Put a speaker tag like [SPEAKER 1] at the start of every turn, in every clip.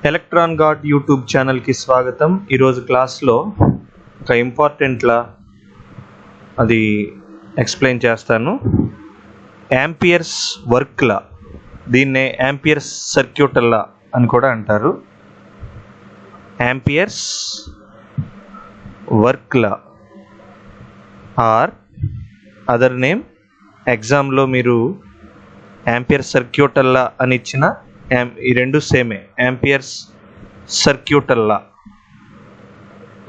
[SPEAKER 1] Electron God YouTube ఛానల్కి స్వాగతం. ఈరోజు క్లాస్లో ఒక ఇంపార్టెంట్ లా అది ఎక్స్ప్లెయిన్ చేస్తాను. యాంపియర్స్ వర్క్ లా, దీన్నే యాంపియర్స్ సర్క్యూట్ లా అని కూడా అంటారు. Ampere's work law or other name. ఎగ్జామ్లో మీరు యాంపియర్ సర్క్యూట్ లా అని ఇచ్చిన ఈ రెండు సేమే, యాంపియర్స్ సర్క్యూట్ లా.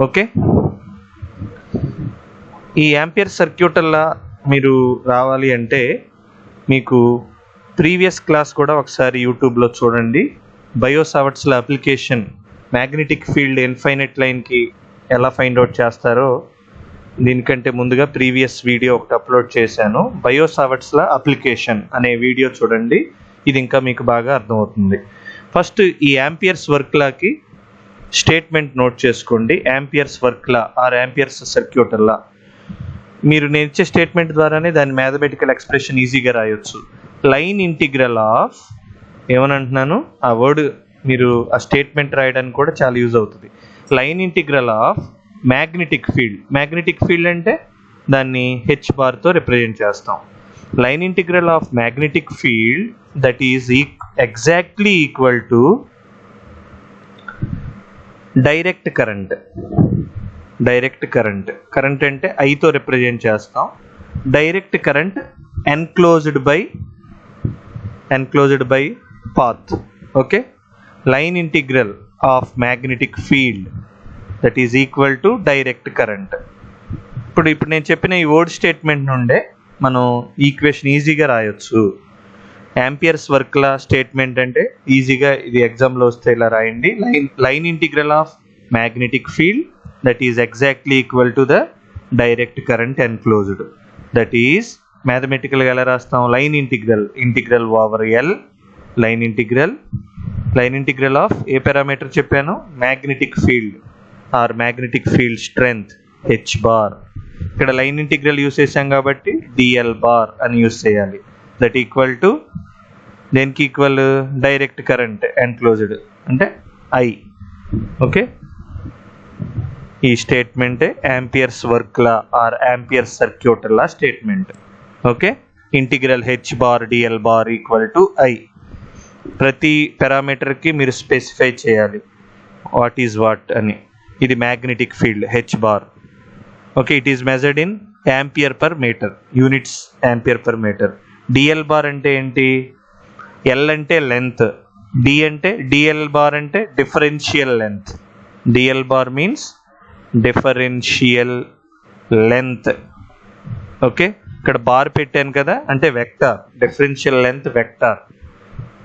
[SPEAKER 1] ఓకే, ఈ యాంపియర్ సర్క్యూట్ లా మీరు రావాలి అంటే మీకు ప్రీవియస్ క్లాస్ కూడా ఒకసారి యూట్యూబ్లో చూడండి. Bio Savart's law application magnetic field infinite లైన్కి ఎలా ఫైండ్ అవుట్ చేస్తారో దీనికంటే ముందుగా ప్రీవియస్ వీడియో ఒకటి అప్లోడ్ చేశాను. బయో సావర్ట్స్ లా అప్లికేషన్ అనే వీడియో చూడండి, ఇది ఇంకా మీకు బాగా అర్థమవుతుంది. ఫస్ట్ ఈ యాంపియర్స్ వర్క్ లాకి స్టేట్మెంట్ నోట్ చేసుకోండి. Ampere's work law or Ampere's circuit law, మీరు నేను ఇచ్చే స్టేట్మెంట్ ద్వారానే దాని మ్యాథమెటికల్ ఎక్స్ప్రెషన్ ఈజీగా రాయొచ్చు. లైన్ ఇంటిగ్రల్ ఆఫ్, ఏమని అంటున్నాను ఆ వర్డ్ మీరు ఆ స్టేట్మెంట్ రాయడానికి కూడా చాలా యూజ్ అవుతుంది. Line integral of magnetic field. Magnetic field అంటే దాన్ని హెచ్ బార్తో రిప్రజెంట్ చేస్తాం. Line integral of magnetic field that is exactly equal to direct current. Direct current, current అంటే ఐతో రిప్రజెంట్ చేస్తాం. Direct current enclosed by path. Okay, line integral of magnetic field that is equal to direct current. ఇప్పుడు నేను చెప్పిన ఈ word statement నుండే మనం equation ఈజీగా రాయొచ్చు. యాంపియర్స్ వర్క్ లా స్టేట్మెంట్ అంటే ఈజీగా ఇది ఎగ్జామ్లో వస్తే ఇలా రాయండి. Line integral of magnetic field that is exactly equal to the direct current enclosed. That is మ్యాథమెటికల్గా ఎలా రాస్తాం? Line integral over L. Line integral of a parameter చెప్పాను? Magnetic field or magnetic field strength H bar. ఇక్కడ line integral use చేసాం కాబట్టి DL bar అని use చేయాలి. That equal to దేనికి ఈక్వల్? డైరెక్ట్ కరెంట్ ఎన్క్లోజ్డ్ అంటే ఐ. ఓకే, ఈ స్టేట్మెంటే Ampere's work law or Ampere's circuit law statement. Okay, integral H bar DL bar equal to I. ప్రతి పారామీటర్కి మీరు స్పెసిఫై చేయాలి వాట్ ఈజ్ వాట్ అని. ఇది magnetic field H bar. Okay, it is measured in ampere per metre, units ampere per metre. DL bar అంటే ఏంటి? L అంటే length, D అంటే DL bar అంటే differential length. DL bar means differential length. Okay, ఇక్కడ bar పెట్టాను కదా అంటే vector, differential length vector.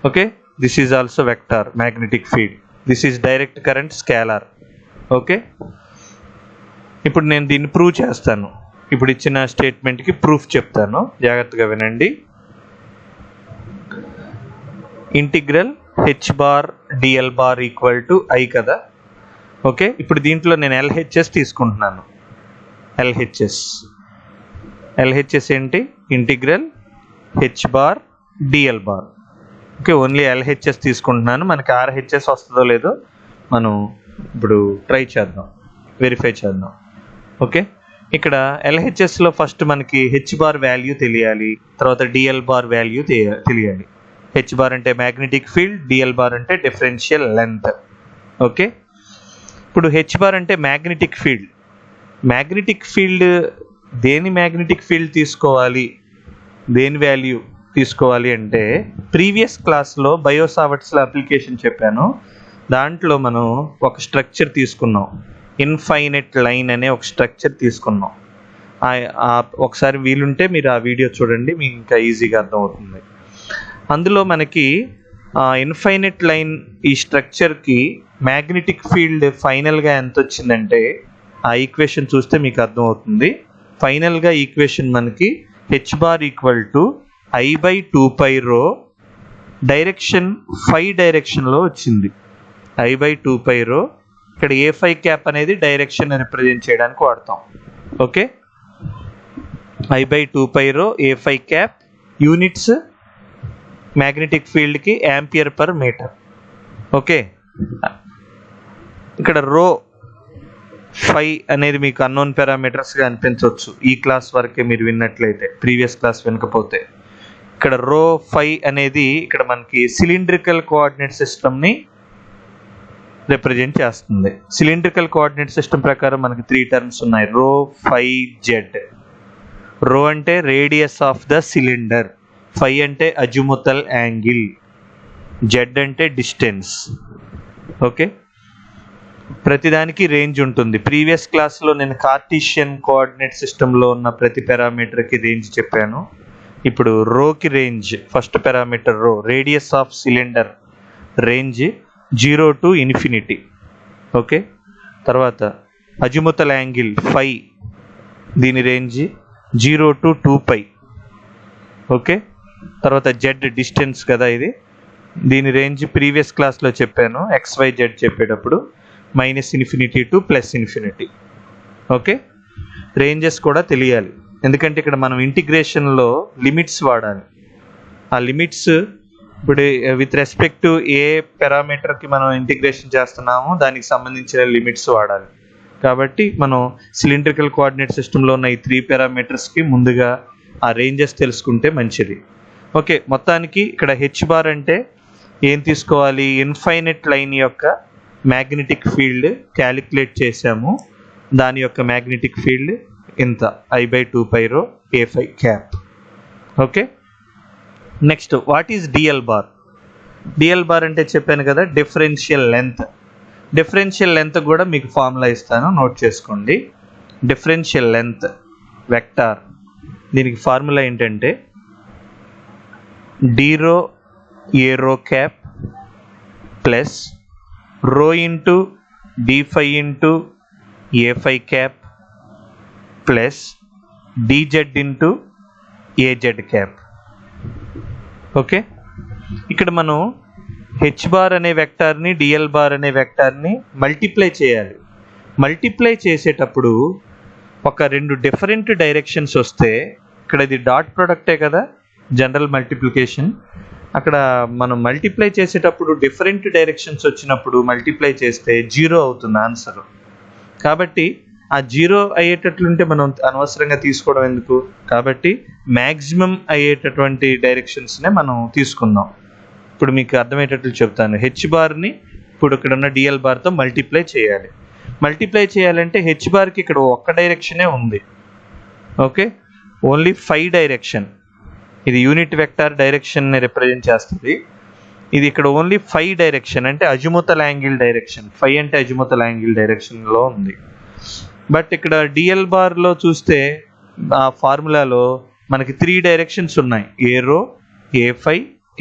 [SPEAKER 1] Okay, this is also vector magnetic field. This is direct current scalar. Okay, ఇప్పుడు నేను దీన్ని ప్రూవ్ చేస్తాను. ఇప్పుడు ఇచ్చిన స్టేట్మెంట్కి ప్రూఫ్ చెప్తాను, జాగ్రత్తగా వినండి. Integral H bar DL bar equal to I కదా. ఓకే, ఇప్పుడు దీంట్లో నేను ఎల్హెచ్ఎస్ తీసుకుంటున్నాను. ఎల్హెచ్ఎస్ ఏంటి? Integral H bar DL bar. Okay, only LHS తీసుకుంటున్నాను. మనకి ఆర్హెచ్ఎస్ వస్తుందో లేదో మనం ఇప్పుడు ట్రై చేద్దాం, వెరిఫై చేద్దాం. ఓకే, ఇక్కడ ఎల్హెచ్ఎస్లో ఫస్ట్ మనకి హెచ్ బార్ వాల్యూ తెలియాలి, తర్వాత డిఎల్ బార్ వాల్యూ తెలియాలి. హెచ్ బార్ అంటే మ్యాగ్నెటిక్ ఫీల్డ్, డిఎల్ బార్ అంటే డిఫరెన్షియల్ లెంత్. ఓకే, ఇప్పుడు హెచ్ బార్ అంటే మ్యాగ్నెటిక్ ఫీల్డ్. మ్యాగ్నెటిక్ ఫీల్డ్ దేని మ్యాగ్నెటిక్ ఫీల్డ్ తీసుకోవాలి, దేని వాల్యూ తీసుకోవాలి అంటే ప్రీవియస్ క్లాస్లో బయో సావర్ట్స్ లా అప్లికేషన్ చెప్పాను. దాంట్లో మనం ఒక స్ట్రక్చర్ తీసుకున్నాం, ఇన్ఫైనైట్ లైన్ అనే ఒక స్ట్రక్చర్ తీసుకున్నాం. ఒకసారి వీలుంటే మీరు ఆ వీడియో చూడండి, మీకు ఇంకా ఈజీగా అర్థమవుతుంది. అందులో మనకి ఇన్ఫైనైట్ లైన్ ఈ స్ట్రక్చర్కి మ్యాగ్నెటిక్ ఫీల్డ్ ఫైనల్గా ఎంత వచ్చిందంటే ఆ ఈక్వేషన్ చూస్తే మీకు అర్థమవుతుంది. ఫైనల్గా ఈక్వేషన్ మనకి H bar equal to I by 2π rho, direction ఫై డైరెక్షన్లో వచ్చింది. ఐ బై 2π రో, ఇక్కడ ఏ ఫై క్యాప్ అనేది డైరెక్షన్ రిప్రజెంట్ చేయడానికి వాడతాం. ఓకే, ఐ బై 2π రో ఏ ఫై క్యాప్, యూనిట్స్ మ్యాగ్నెటిక్ ఫీల్డ్కి యాంపియర్ పర్ మీటర్. ఓకే, ఇక్కడ రో 5 అనేది మీకు అన్నోన్ పారామీటర్స్గా అనిపించవచ్చు ఈ క్లాస్ వరకే మీరు విన్నట్లయితే, ప్రీవియస్ క్లాస్ వినకపోతే. ఇక్కడ రో 5 అనేది ఇక్కడ మనకి సిలిండ్రికల్ కోఆర్డినేట్ సిస్టమ్ని రిప్రజెంట్ చేస్తుంది. సిలిండ్రికల్ కోఆర్డినేట్ సిస్టమ్ ప్రకారం మనకి 3 టర్మ్స్ ఉన్నాయి. రో 5z. రో అంటే రేడియస్ ఆఫ్ ద సిలిండర్, 5 అంటే అజిముతల్ యాంగిల్, జెడ్ అంటే డిస్టెన్స్. ఓకే, ప్రతిదానికి రేంజ్ ఉంటుంది. ప్రీవియస్ క్లాస్లో నేను కార్టీషియన్ కోఆర్డినేట్ సిస్టంలో ఉన్న ప్రతి పారామీటర్కి రేంజ్ చెప్పాను. ఇప్పుడు రోకి రేంజ్, ఫస్ట్ పారామీటర్ రో, radius of cylinder range 0 to infinity. Okay, తర్వాత అజిముతల్ యాంగిల్ 5, దీని రేంజ్ 0 to 2π. ఓకే, తర్వాత జెడ్ డిస్టెన్స్ కదా ఇది, దీని రేంజ్ ప్రీవియస్ క్లాస్లో చెప్పాను XYZ చెప్పేటప్పుడు, -∞ to +∞. ఓకే, రేంజెస్ కూడా తెలియాలి ఎందుకంటే ఇక్కడ మనం ఇంటిగ్రేషన్లో లిమిట్స్ వాడాలి. ఆ లిమిట్స్ ఇప్పుడు విత్ రెస్పెక్ట్ టు ఏ పారామీటర్కి మనం ఇంటిగ్రేషన్ చేస్తున్నామో దానికి సంబంధించిన లిమిట్స్ వాడాలి. కాబట్టి మనం సిలిండ్రికల్ కోఆర్డినేట్ సిస్టంలో ఉన్న ఈ 3 పారామీటర్స్కి ముందుగా ఆ రేంజెస్ తెలుసుకుంటే మంచిది. ఓకే, మొత్తానికి ఇక్కడ హెచ్ బార్ అంటే ఏం తీసుకోవాలి, ఇన్ఫైనైట్ లైన్ యొక్క మ్యాగ్నెటిక్ ఫీల్డ్ క్యాలిక్యులేట్ చేసాము. దాని యొక్క మ్యాగ్నెటిక్ ఫీల్డ్ ఇంత I/2π రో A5 cap. Okay, next what is DL bar? DL bar అంటే చెప్పాను కదా, డిఫరెన్షియల్ లెంత్. డిఫరెన్షియల్ లెంత్ కూడా మీకు ఫార్ములా ఇస్తాను, నోట్ చేసుకోండి. డిఫరెన్షియల్ లెంత్ వెక్టార్, దీనికి ఫార్ములా ఏంటంటే d రో a రో cap plus rho into d5 into a5 cap plus dz into az cap. Okay, ఇక్కడ మనం హెచ్ బార్ అనే వెక్టార్ని డిఎల్ బార్ అనే వెక్టార్ని మల్టిప్లై చేయాలి. మల్టిప్లై చేసేటప్పుడు ఒక 2 డిఫరెంట్ డైరెక్షన్స్ వస్తే, ఇక్కడ ఇది డాట్ ప్రొడక్టే కదా జనరల్ మల్టిప్లికేషన్, అక్కడ మనం మల్టిప్లై చేసేటప్పుడు డిఫరెంట్ డైరెక్షన్స్ వచ్చినప్పుడు మల్టిప్లై చేస్తే 0 అవుతుంది ఆన్సర్. కాబట్టి ఆ 0 అయ్యేటట్లుంటే మనం అనవసరంగా తీసుకోవడం ఎందుకు, కాబట్టి మ్యాక్సిమం అయ్యేటటువంటి డైరెక్షన్స్నే మనం తీసుకుందాం. ఇప్పుడు మీకు అర్థమయ్యేటట్లు చెప్తాను. హెచ్ బార్ని ఇప్పుడు ఇక్కడ ఉన్న డిఎల్ బార్తో మల్టిప్లై చేయాలి. మల్టిప్లై చేయాలంటే హెచ్ బార్కి ఇక్కడ ఒక్క డైరెక్షనే ఉంది. ఓకే, ఓన్లీ 5 డైరెక్షన్, ఇది యూనిట్ వెక్టార్ డైరెక్షన్ని రిప్రజెంట్ చేస్తుంది. ఇది ఇక్కడ ఓన్లీ 5 డైరెక్షన్ అంటే అజిముతల్ యాంగిల్ డైరెక్షన్, 5 అంటే అజిముతల్ యాంగిల్ డైరెక్షన్లో ఉంది. బట్ ఇక్కడ డిఎల్ బార్లో చూస్తే ఆ ఫార్ములాలో మనకి 3 డైరెక్షన్స్ ఉన్నాయి, ఏ రో A5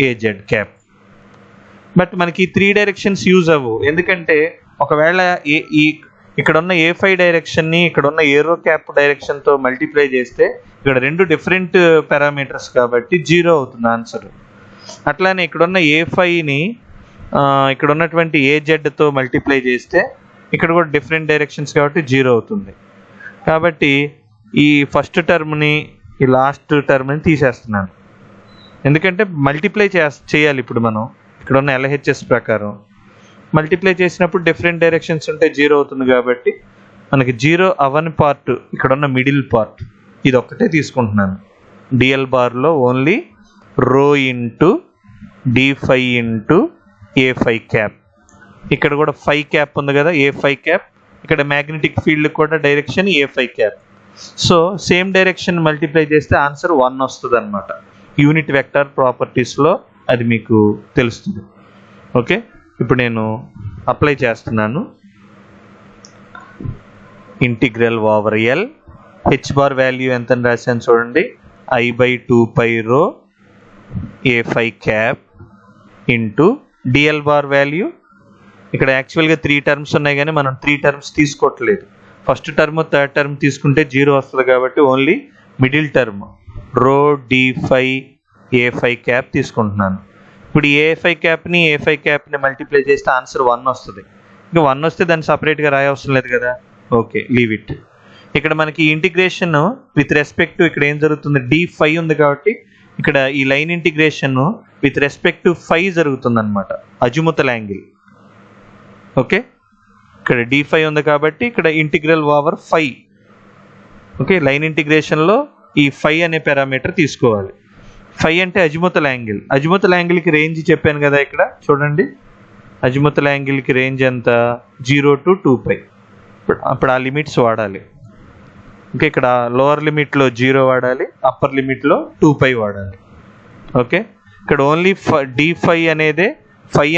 [SPEAKER 1] AZ క్యాప్. బట్ మనకి 3 డైరెక్షన్స్ యూజ్ అవ్వవు, ఎందుకంటే ఒకవేళ ఇక్కడ ఉన్న A5 డైరెక్షన్ని ఇక్కడ ఉన్న ఏ రో క్యాప్ డైరెక్షన్తో మల్టిప్లై చేస్తే ఇక్కడ 2 డిఫరెంట్ పారామీటర్స్ కాబట్టి 0 అవుతుంది ఆన్సర్. అట్లానే ఇక్కడ ఉన్న A5ని ఇక్కడ ఉన్నటువంటి AZతో మల్టిప్లై చేస్తే ఇక్కడ కూడా డిఫరెంట్ డైరెక్షన్స్ కాబట్టి 0 అవుతుంది. కాబట్టి ఈ ఫస్ట్ టర్మ్ని ఈ లాస్ట్ టర్మ్ని తీసేస్తున్నాను, ఎందుకంటే మల్టిప్లై చేయాలి. ఇప్పుడు మనం ఇక్కడ ఉన్న LHS ప్రకారం మల్టిప్లై చేసినప్పుడు డిఫరెంట్ డైరెక్షన్స్ ఉంటే 0 అవుతుంది. కాబట్టి మనకి 0 అవ్వని పార్ట్ ఇక్కడ ఉన్న మిడిల్ పార్ట్, ఇది ఒక్కటే తీసుకుంటున్నాను. డిఎల్ బార్లో only rho into d5 into A5 cap, ఇక్కడ కూడా 5 క్యాప్ ఉంది కదా A5 క్యాప్, ఇక్కడ మ్యాగ్నెటిక్ ఫీల్డ్ కూడా direction A5 cap. So same direction multiply చేస్తే ఆన్సర్ 1 వస్తుంది అనమాట. యూనిట్ వెక్టార్ ప్రాపర్టీస్లో అది మీకు తెలుస్తుంది. ఓకే, ఇప్పుడు నేను అప్లై చేస్తున్నాను. Integral over L, H bar value ఎంత అని రాశాను చూడండి, I/2π రో A5 cap into DL bar value. ఇక్కడ యాక్చువల్గా 3 టర్మ్స్ ఉన్నాయి కానీ మనం 3 టర్మ్స్ తీసుకోవట్లేదు. ఫస్ట్ టర్మ్ థర్డ్ టర్మ్ తీసుకుంటే 0 వస్తుంది కాబట్టి ఓన్లీ మిడిల్ టర్మ్ రో d5 A5 క్యాప్ తీసుకుంటున్నాను. ఇప్పుడు A5 క్యాప్ని A5 క్యాప్ని మల్టిప్లై చేస్తే ఆన్సర్ 1 వస్తుంది. ఇంకా 1 వస్తే దాన్ని సపరేట్గా రాయవసరం లేదు కదా. Okay, leave it. ఇక్కడ మనకి ఇంటిగ్రేషన్ విత్ రెస్పెక్ట్ టు ఇక్కడ ఏం జరుగుతుంది, d5 ఉంది కాబట్టి ఇక్కడ ఈ line integration with respect to 5 జరుగుతుంది అనమాట, అజిముతల్ యాంగిల్. ఓకే, ఇక్కడ d5 ఉంది కాబట్టి ఇక్కడ ఇంటిగ్రల్ ఓవర్ 5. ఓకే, లైన్ ఇంటిగ్రేషన్లో ఈ 5 అనే పారామీటర్ తీసుకోవాలి. 5 అంటే అజిముతల్ యాంగిల్. అజిముతల్ యాంగిల్కి రేంజ్ చెప్పాను కదా, ఇక్కడ చూడండి. అజిముతల్ యాంగిల్కి రేంజ్ ఎంత? 0 to 2π. అప్పుడు ఆ లిమిట్స్ వాడాలి. ఓకే, ఇక్కడ లోవర్ లిమిట్లో 0 వాడాలి, అప్పర్ లిమిట్లో 2π వాడాలి. ఓకే, ఇక్కడ ఓన్లీ d5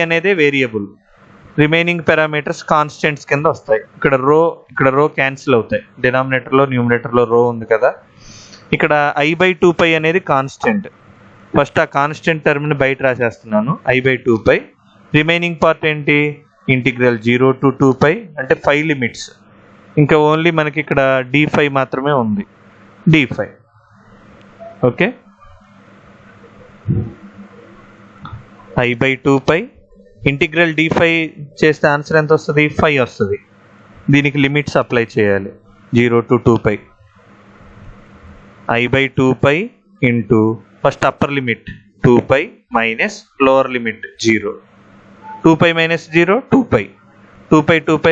[SPEAKER 1] అనేదే వేరియబుల్, రిమైనింగ్ పారామీటర్స్ కాన్స్టెంట్స్ కింద వస్తాయి. ఇక్కడ రో క్యాన్సిల్ అవుతాయి, డినామినేటర్లో న్యూమినేటర్లో రో ఉంది కదా. ఇక్కడ i/2π అనేది కాన్స్టెంట్. ఫస్ట్ ఆ కాన్స్టెంట్ టర్మ్ని బయట రాసేస్తున్నాను, i/2π. రిమైనింగ్ పార్ట్ ఏంటి? ఇంటిగ్రల్ 0 to 2π అంటే 5 లిమిట్స్. ఇంకా ఓన్లీ మనకి ఇక్కడ d5 మాత్రమే ఉంది, d5. Okay, i/2π integral d5 చేస్తే ఆన్సర్ ఎంత వస్తుంది? 5 వస్తుంది. దీనికి లిమిట్స్ అప్లై చేయాలి, 0 to 2π. i/2π into first upper limit 2π minus lower limit 0. 2π minus 0 2π, 2π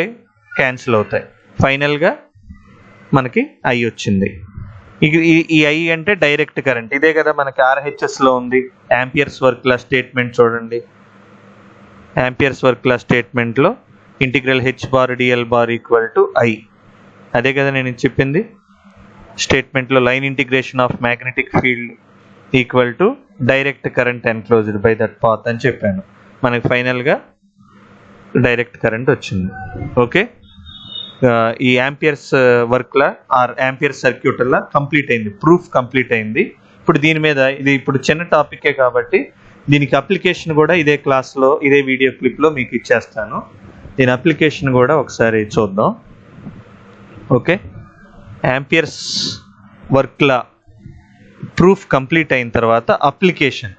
[SPEAKER 1] cancel అవుతాయి. ఫైనల్గా మనకి i వచ్చింది. ఈ i అంటే డైరెక్ట్ కరెంట్. ఇదే కదా మనకి RHSలో ఉంది, యాంపియర్స్ వర్క్ లా స్టేట్మెంట్ చూడండి. యాంపియర్స్ వర్క్ లా స్టేట్మెంట్లో integral h/dl equal to i. అదే కదా నేను చెప్పింది స్టేట్మెంట్లో, line integration of magnetic field equal to direct current enclosed by that path అని చెప్పాను. మనకి ఫైనల్గా డైరెక్ట్ కరెంట్ వచ్చింది. ఓకే, ఈ Ampere's work law or Ampere's circuit law complete అయింది, ప్రూఫ్ కంప్లీట్ అయింది. ఇప్పుడు దీని మీద ఇది ఇప్పుడు చిన్న టాపికే కాబట్టి దీనికి అప్లికేషన్ కూడా ఇదే క్లాస్లో ఇదే వీడియో క్లిప్లో మీకు ఇచ్చేస్తాను. దీని అప్లికేషన్ కూడా ఒకసారి చూద్దాం. ఓకే, యాంపియర్స్ వర్క్లా ప్రూఫ్ కంప్లీట్ అయిన తర్వాత అప్లికేషన్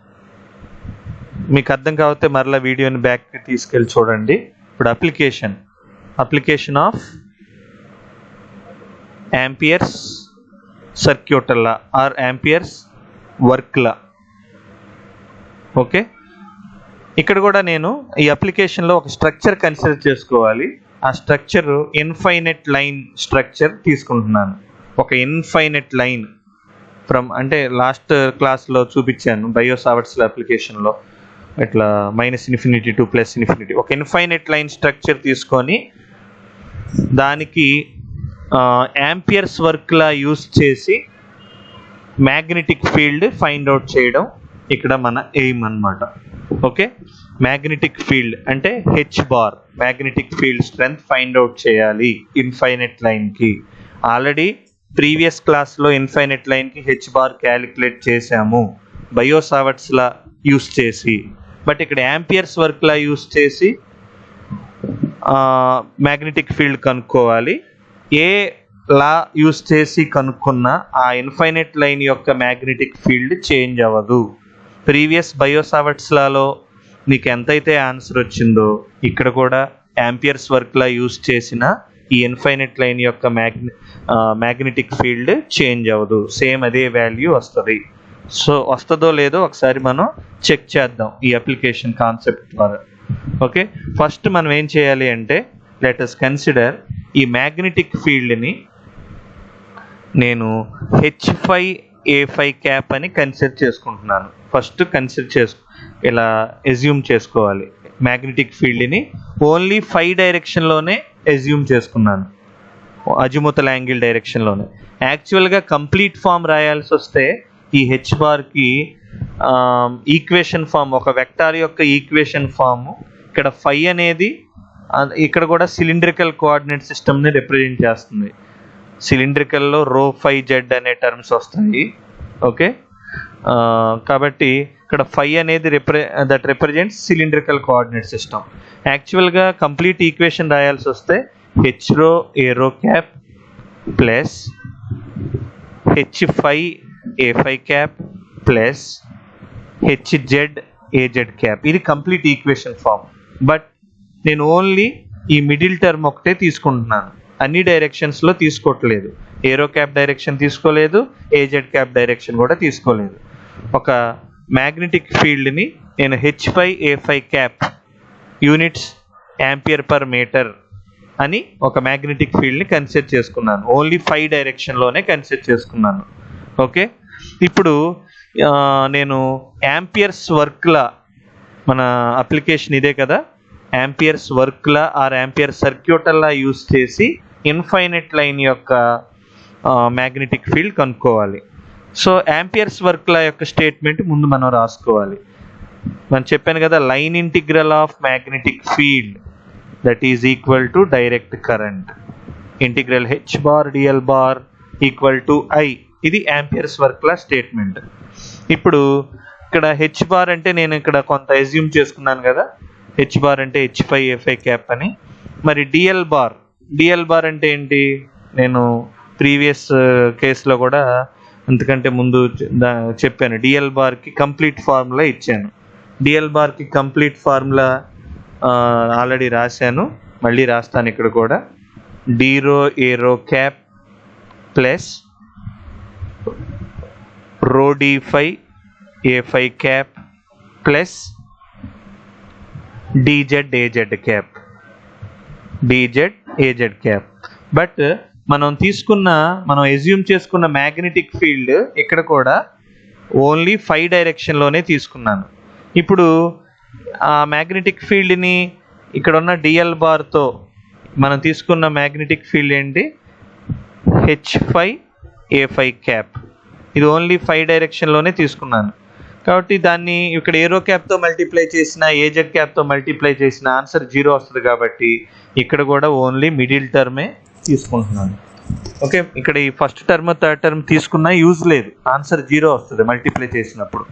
[SPEAKER 1] మీకు అర్థం కాకపోతే మరలా వీడియోని బ్యాక్కి తీసుకెళ్ళి చూడండి. ఇప్పుడు application of Ampere's circuit law or Ampere's work law. Okay, ఇక్కడ కూడా నేను ఈ అప్లికేషన్లో ఒక స్ట్రక్చర్ కన్సిడర్ చేసుకోవాలి. ఆ స్ట్రక్చర్ ఇన్ఫైనైట్ లైన్ స్ట్రక్చర్ తీసుకుంటున్నాను. ఒక ఇన్ఫైనైట్ లైన్ అంటే లాస్ట్ క్లాస్లో చూపించాను బయో-సావర్ట్స్ అప్లికేషన్లో, ఇట్లా -∞ to +∞. ఒక ఇన్ఫైనైట్ లైన్ స్ట్రక్చర్ తీసుకొని దానికి యాంపియర్స్ వర్క్లా యూస్ చేసి మ్యాగ్నెటిక్ ఫీల్డ్ ఫైండ్ అవుట్ చేయడం ఇక్కడ మన ఎయిమ్ అన్నమాట. ఓకే, మ్యాగ్నెటిక్ ఫీల్డ్ అంటే h bar, magnetic field strength find out చేయాలి ఇన్ఫైనైట్ లైన్కి. ఆల్రెడీ ప్రీవియస్ క్లాస్లో ఇన్ఫైనైట్ లైన్కి h బార్ క్యాలిక్యులేట్ చేసాము బయో-సావర్ట్స్లా యూస్ చేసి. బట్ ఇక్కడ యాంపియర్స్ వర్క్లా యూస్ చేసి మ్యాగ్నెటిక్ ఫీల్డ్ కనుక్కోవాలి. ఏ లా యూస్ చేసి కనుక్కున్న ఆ ఇన్ఫైనైట్ లైన్ యొక్క మ్యాగ్నెటిక్ ఫీల్డ్ చేంజ్ అవ్వదు. ప్రీవియస్ బయో-సావర్ట్స్ లాలో మీకు ఎంతైతే ఆన్సర్ వచ్చిందో ఇక్కడ కూడా యాంపియర్స్ వర్క్లా యూస్ చేసిన ఈ ఇన్ఫైనైట్ లైన్ యొక్క మ్యాగ్నెటిక్ ఫీల్డ్ చేంజ్ అవ్వదు, సేమ్ అదే వాల్యూ వస్తుంది. సో వస్తుందో లేదో ఒకసారి మనం చెక్ చేద్దాం ఈ అప్లికేషన్ కాన్సెప్ట్ ద్వారా. ఓకే, ఫస్ట్ మనం ఏం చేయాలి అంటే లెట్ us కన్సిడర్ ఈ మ్యాగ్నెటిక్ ఫీల్డ్ని నేను H5A5 క్యాప్ అని కన్సిడర్ చేసుకుంటున్నాను. ఫస్ట్ ఇలా ఎజ్యూమ్ చేసుకోవాలి. మ్యాగ్నెటిక్ ఫీల్డ్ని ఓన్లీ 5 డైరెక్షన్లోనే ఎజ్యూమ్ చేసుకున్నాను, అజిముతల్ యాంగిల్ డైరెక్షన్లోనే. యాక్చువల్గా కంప్లీట్ ఫామ్ రాయాల్సి వస్తే ఈ h బార్కి ఈక్వేషన్ ఫామ్, ఒక వెక్టార్ యొక్క ఈక్వేషన్ ఫామ్, ఇక్కడ 5 అనేది ఇక్కడ కూడా సిలిండ్రికల్ కోఆర్డినేట్ సిస్టమ్ని రిప్రజెంట్ చేస్తుంది. సిలిండ్రికల్లో ρ5z అనే టర్మ్స్ వస్తాయి. ఓకే, కాబట్టి ఇక్కడ 5 అనేది that represents cylindrical coordinate system. యాక్చువల్గా కంప్లీట్ ఈక్వేషన్ రాయాల్సి వస్తే h⍴a⍴ cap plus h5a5 cap plus hz cap. ఇది కంప్లీట్ ఈక్వేషన్ ఫామ్. బట్ నేను ఓన్లీ ఈ మిడిల్ టర్మ్ ఒకటే తీసుకుంటున్నాను, అన్ని డైరెక్షన్స్లో తీసుకోవట్లేదు. ఏరో క్యాప్ డైరెక్షన్ తీసుకోలేదు, ఏజెడ్ క్యాప్ డైరెక్షన్ కూడా తీసుకోలేదు. ఒక మ్యాగ్నెటిక్ ఫీల్డ్ని నేను H5A5 cap units ampere per metre అని ఒక మ్యాగ్నెటిక్ ఫీల్డ్ని కన్సిడర్ చేసుకున్నాను. ఓన్లీ 5 డైరెక్షన్లోనే కన్సిడర్ చేసుకున్నాను. ఓకే, ఇప్పుడు నేను యాంపియర్స్ వర్క్లా, మన అప్లికేషన్ ఇదే కదా, amperes work law are ampere సర్క్యూటల్లా use చేసి ఇన్ఫైనైట్ లైన్ యొక్క మ్యాగ్నెటిక్ ఫీల్డ్ కనుక్కోవాలి. సో యాంపియర్స్ వర్క్లా యొక్క స్టేట్మెంట్ ముందు మనం రాసుకోవాలి. మనం చెప్పాను కదా, line integral of magnetic field that is equal to direct current integral H bar DL bar equal to I. ఇది యాంపియర్స్ వర్క్లా స్టేట్మెంట్. ఇప్పుడు ఇక్కడ హెచ్ బార్ అంటే నేను ఇక్కడ కొంత అజ్యూమ్ చేసుకున్నాను కదా, హెచ్ బార్ అంటే H5 A5 క్యాప్ అని. మరి డిఎల్ బార్ అంటే ఏంటి, నేను ప్రీవియస్ కేసులో కూడా అంతకంటే ముందు చెప్పాను. డిఎల్ బార్కి కంప్లీట్ ఫార్ములా ఇచ్చాను. డిఎల్ బార్కి కంప్లీట్ ఫార్ములా ఆల్రెడీ రాశాను, మళ్ళీ రాస్తాను ఇక్కడ కూడా. డీరో ఏరో క్యాప్ ప్లస్ రో D5 A5 cap plus DZ AZ cap, DZ AZ cap. But మనం ఎజ్యూమ్ చేసుకున్న మ్యాగ్నెటిక్ ఫీల్డ్ ఇక్కడ కూడా ఓన్లీ 5 డైరెక్షన్లోనే తీసుకున్నాను. ఇప్పుడు ఆ మ్యాగ్నెటిక్ ఫీల్డ్ని ఇక్కడ ఉన్న డిఎల్ బార్తో మనం తీసుకున్న మ్యాగ్నెటిక్ ఫీల్డ్ ఏంటి, H5 A5 క్యాప్. ఇది ఓన్లీ 5 డైరెక్షన్లోనే తీసుకున్నాను కాబట్టి దాన్ని ఇక్కడ ఏరో క్యాప్తో మల్టిప్లై చేసిన, ఏజెడ్ క్యాప్తో మల్టిప్లై చేసిన ఆన్సర్ 0 వస్తుంది. కాబట్టి ఇక్కడ కూడా ఓన్లీ మిడిల్ టర్మే తీసుకుంటున్నాను. ఓకే, ఇక్కడ ఈ ఫస్ట్ టర్మ్ థర్డ్ టర్మ్ తీసుకున్నా యూజ్ లేదు, ఆన్సర్ 0 వస్తుంది మల్టిప్లై చేసినప్పుడు.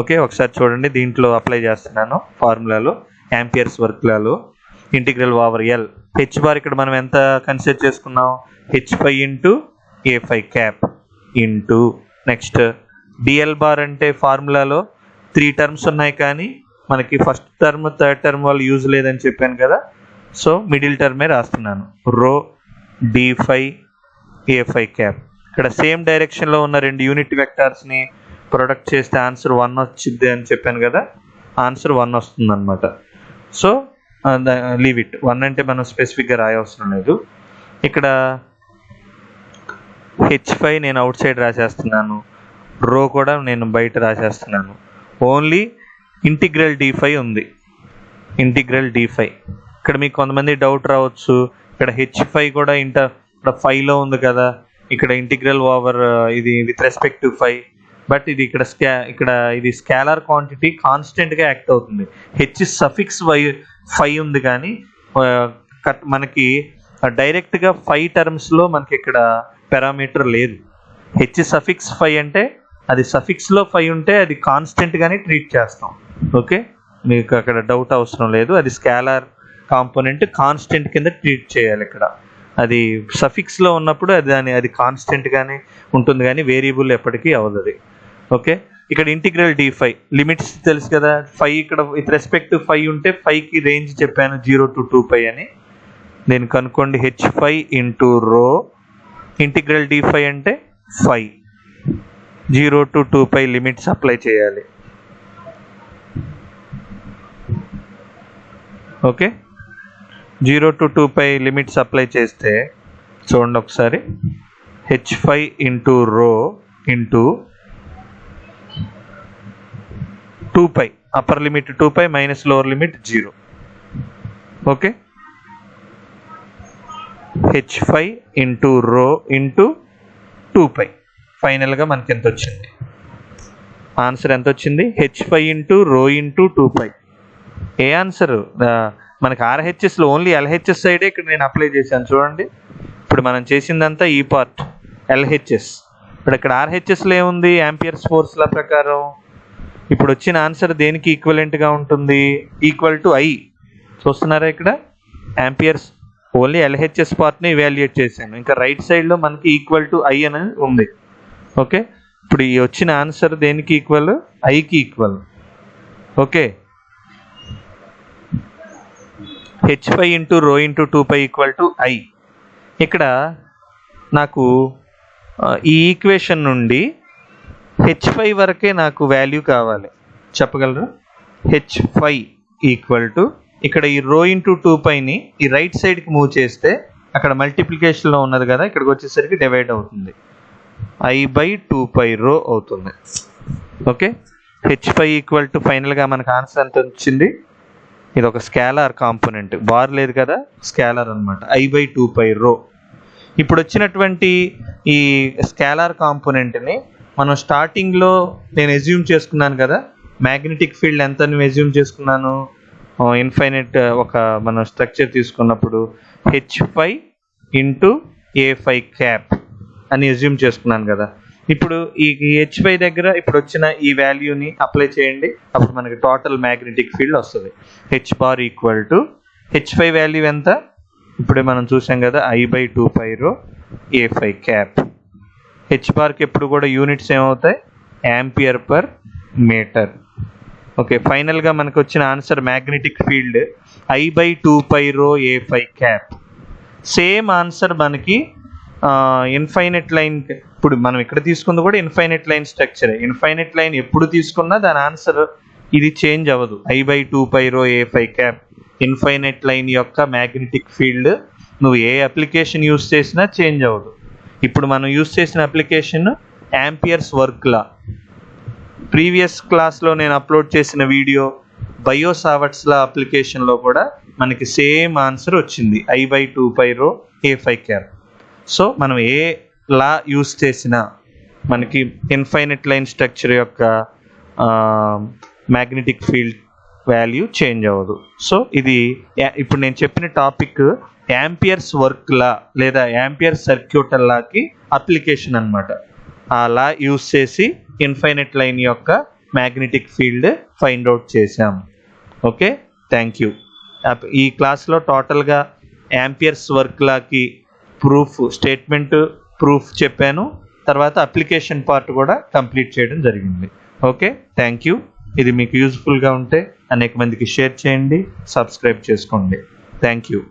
[SPEAKER 1] ఓకే, ఒకసారి చూడండి, దీంట్లో అప్లై చేస్తున్నాను ఫార్ములాలో, యాంపియర్స్ వర్క్లలో integral over L. H bar ఇక్కడ మనం ఎంత కన్సిడర్ చేసుకున్నాం, H5 into A5 cap into next DL bar అంటే ఫార్ములాలో 3 టర్మ్స్ ఉన్నాయి కానీ మనకి ఫస్ట్ టర్మ్ థర్డ్ టర్మ్ వాళ్ళు యూజ్ లేదని చెప్పాను కదా, సో మిడిల్ టర్మే రాస్తున్నాను, రో D5 A5 క్యాప్. ఇక్కడ సేమ్ డైరెక్షన్లో ఉన్న 2 యూనిట్ వెక్టార్స్ని ప్రొడక్ట్ చేస్తే ఆన్సర్ 1 వచ్చింది అని చెప్పాను కదా, ఆన్సర్ 1 వస్తుంది అనమాట. సో లీవ్ ఇట్, 1 అంటే మనం స్పెసిఫిక్గా రాయవసరం లేదు. ఇక్కడ H5 నేను అవుట్ సైడ్ రాసేస్తున్నాను, రో కూడా నేను బయట రాసేస్తున్నాను. ఓన్లీ ఇంటిగ్రల్ D5 ఉంది, ఇంటిగ్రల్ D5. ఇక్కడ మీకు కొంతమంది డౌట్ రావచ్చు, ఇక్కడ H5 కూడా ఇక్కడ 5లో ఉంది కదా, ఇక్కడ ఇంటిగ్రల్ ఓవర్ ఇది విత్ రెస్పెక్ట్ టు 5. బట్ ఇది ఇక్కడ ఇది స్కేలార్ క్వాంటిటీ కాన్స్టెంట్గా యాక్ట్ అవుతుంది. హెచ్ సఫిక్స్ 5 ఉంది కానీ మనకి డైరెక్ట్గా 5 టర్మ్స్లో మనకి ఇక్కడ పారామీటర్ లేదు. హెచ్ సఫిక్స్ 5 అంటే అది సఫిక్స్లో 5 ఉంటే అది కాన్స్టెంట్గానే ట్రీట్ చేస్తాం. ఓకే, మీకు అక్కడ డౌట్ అవసరం లేదు, అది స్కేలార్ కాంపోనెంట్ కాన్స్టెంట్ కింద ట్రీట్ చేయాలి. ఇక్కడ అది సఫిక్స్లో ఉన్నప్పుడు అది కాన్స్టెంట్గానే ఉంటుంది కానీ వేరియబుల్ ఎప్పటికీ అవ్వదు అది. ఓకే, ఇక్కడ ఇంటిగ్రల్ D5 లిమిట్స్ తెలుసు కదా, 5 ఇక్కడ విత్ రెస్పెక్ట్ టు 5 ఉంటే 5కి రేంజ్ చెప్పాను 0 to 2π అని. నేను కనుక్కోండి, H5 ఇంటూ రో ఇంటిగ్రల్ D5 అంటే 5, 0 to 2π లిమిట్స్ అప్లై చేయాలి. ఓకే, 0 to 2π లిమిట్స్ అప్లై చేస్తే చూడండి ఒకసారి, H5 into rho into 2π, upper limit 2π minus lower limit 0. Okay, H5 into rho into 2π. ఫైనల్గా మనకి ఎంత వచ్చింది, ఆన్సర్ ఎంత వచ్చింది, H5 ఇంటూ రో ఇంటూ 2π. ఏ ఆన్సర్, మనకి ఆర్హెచ్ఎస్లో ఓన్లీ ఎల్హెచ్ఎస్ సైడే ఇక్కడ నేను అప్లై చేశాను చూడండి. ఇప్పుడు మనం చేసిందంతా ఈ పార్ట్ ఎల్హెచ్ఎస్. ఇప్పుడు ఇక్కడ ఆర్హెచ్ఎస్లో ఏముంది, యాంపియర్స్ ఫోర్స్ల ప్రకారం ఇప్పుడు వచ్చిన ఆన్సర్ దేనికి ఈక్వలెంట్గా ఉంటుంది, ఈక్వల్ టు ఐ. చూస్తున్నారా ఇక్కడ యాంపియర్స్, ఓన్లీ ఎల్హెచ్ఎస్ పార్ట్ని ఇవాల్యుయేట్ చేశాను, ఇంకా రైట్ సైడ్లో మనకి ఈక్వల్ టు ఐ అనేది ఉంది. ఓకే, ఇప్పుడు ఈ వచ్చిన ఆన్సర్ దేనికి ఈక్వల్, ఐకి equal. Okay, H5 into rho into 2π equal to I. ఇక్కడ నాకు ఈ ఈక్వేషన్ నుండి H5 వరకే నాకు వాల్యూ కావాలి, చెప్పగలరు? H5 ఈక్వల్ టు ఇక్కడ ఈ రో ఇంటూ 2πని ఈ రైట్ సైడ్కి మూవ్ చేస్తే అక్కడ మల్టిప్లికేషన్లో ఉన్నది కదా, ఇక్కడికి వచ్చేసరికి డివైడ్ అవుతుంది, I/2π రో అవుతుంది. ఓకే, H5 ఈక్వల్ టు ఫైనల్గా మనకు ఆన్సర్ ఎంత వచ్చింది, ఇది ఒక స్కేలార్ కాంపోనెంట్, బార్ లేదు కదా, స్కేలార్ అనమాట, I/2π రో. ఇప్పుడు వచ్చినటువంటి ఈ స్కేలార్ కాంపోనెంట్ని మనం స్టార్టింగ్లో నేను ఎజ్యూమ్ చేసుకున్నాను కదా, మ్యాగ్నెటిక్ ఫీల్డ్ ఎంత ఎజ్యూమ్ చేసుకున్నాను, ఇన్ఫైనైట్ ఒక మనం స్ట్రక్చర్ తీసుకున్నప్పుడు H5 ఇంటూ A5 క్యాప్ అని ఎజ్యూమ్ చేసుకున్నాను కదా. ఇప్పుడు ఈ H5 దగ్గర ఇప్పుడు వచ్చిన ఈ వాల్యూని అప్లై చేయండి, అప్పుడు మనకి టోటల్ మ్యాగ్నెటిక్ ఫీల్డ్ వస్తుంది. H bar equal to H5 value ఎంత, ఇప్పుడే మనం చూసాం కదా, I/2π రో A5 క్యాప్. H బార్కి ఎప్పుడు కూడా యూనిట్స్ ఏమవుతాయి, యాంపియర్ పర్ మీటర్. ఓకే, ఫైనల్గా మనకు వచ్చిన ఆన్సర్ మ్యాగ్నెటిక్ ఫీల్డ్ I/2π రో A5 క్యాప్. సేమ్ ఆన్సర్ మనకి ఇన్ఫైనైట్ లైన్, ఇప్పుడు మనం ఇక్కడ తీసుకుంది కూడా ఇన్ఫైనైట్ లైన్ స్ట్రక్చరే. ఇన్ఫైనైట్ లైన్ ఎప్పుడు తీసుకున్నా దాని ఆన్సర్ ఇది చేంజ్ అవ్వదు, I/2π రో A5 క్యాప్. ఇన్ఫైనైట్ లైన్ యొక్క మ్యాగ్నెటిక్ ఫీల్డ్ నువ్వు ఏ అప్లికేషన్ యూస్ చేసినా చేంజ్ అవ్వదు. ఇప్పుడు మనం యూస్ చేసిన అప్లికేషన్ యాంపియర్స్ వర్క్ లా. ప్రీవియస్ క్లాస్లో నేను అప్లోడ్ చేసిన వీడియో బయో సావర్ట్స్ లా అప్లికేషన్లో కూడా మనకి సేమ్ ఆన్సర్ వచ్చింది, I/2π రో A5 క్యాప్. సో మనం ఏ లా యూస్ చేసినా మనకి ఇన్ఫైనైట్ లైన్ స్ట్రక్చర్ యొక్క మ్యాగ్నెటిక్ ఫీల్డ్ వాల్యూ చేంజ్ అవ్వదు. సో ఇది ఇప్పుడు నేను చెప్పిన టాపిక్ యాంపియర్స్ వర్క్ లా లేదా యాంపియర్ సర్క్యూట్ లాకి అప్లికేషన్ అనమాట. ఆ లా యూస్ చేసి ఇన్ఫైనైట్ లైన్ యొక్క మ్యాగ్నెటిక్ ఫీల్డ్ ఫైండ్ అవుట్ చేసాం. Okay, thank you. ఈ క్లాస్లో టోటల్గా యాంపియర్స్ వర్క్ లాకి స్టేట్మెంట్ ప్రూఫ్ చెప్పాను, తర్వాత అప్లికేషన్ పార్ట్ కూడా కంప్లీట్ చేయడం జరిగింది. Okay, thank you. ఇది మీకు యూజ్ఫుల్గా ఉంటే అనేక మందికి షేర్ చేయండి, సబ్స్క్రైబ్ చేసుకోండి. Thank you.